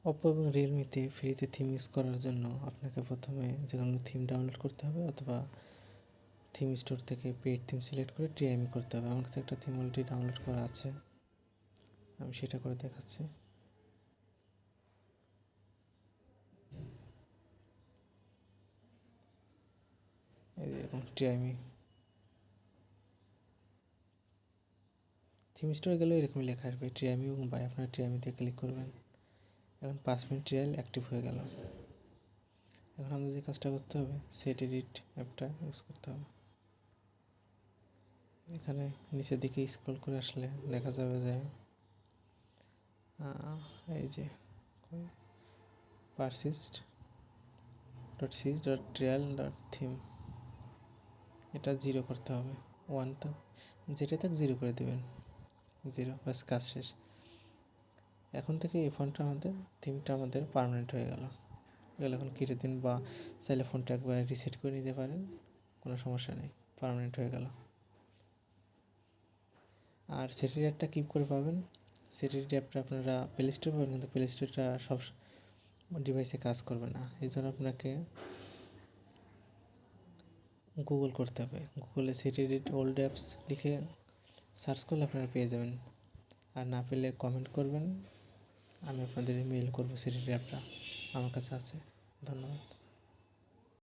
Oppo এবং RealMe-তে ফ্রিতে theme use করার জন্য আপনাকে প্রথমে যেকোনো থিম ডাউনলোড করতে হবে অথবা থিম স্টোর থেকে পেইড থিম সিলেক্ট করে ট্রাই করতে হবে। আমার কাছে একটা থিম অলরেডি ডাউনলোড করা আছে, আমি সেটা করে দেখাচ্ছি। এই যে এরকম থিম স্টোরে গেলে এরকমই লেখা আসবে ট্রাই এবং বাই। আপনার ট্রাইতে ক্লিক করবেন। এখন 5 মিনিট ট্রায়াল অ্যাক্টিভ হয়ে গেল। এখন আমাদের যে কাজটা করতে হবে, সেট এডিট অ্যাপটা ইউজ করতে হবে। এখানে নিচের দিকে স্ক্রল করে আসলে দেখা যাবে যে এই যে persist.sys.trial.theme এটা 0 করতে হবে। 1 তো যেটা থাক 0 করে দেবেন, 0, বাস কাজ শেষ। এখন থেকে এই থিমটা আমাদের পার্মানেন্ট হয়ে গেল। এগুলো এখন কেটে দিন বা চাইলে ফোনটা একবার রিসেট করে নিতে পারেন, কোনো সমস্যা নেই, পার্মানেন্ট হয়ে গেল। আর সেটির অ্যাপটা কী করে পাবেন? সেটির অ্যাপটা আপনারা প্লে স্টোরে পাবেন, কিন্তু প্লে স্টোরটা সব ডিভাইসে কাজ করবে না। এই জন্য আপনাকে গুগল করতে হবে। গুগলে সেটির ওল্ড অ্যাপস লিখে সার্চ করলে আপনারা পেয়ে যাবেন। আর না পেলে কমেন্ট করবেন, আমি আপনাদের মেইল করবো। সেটির অ্যাপটা আমার কাছে আছে। ধন্যবাদ।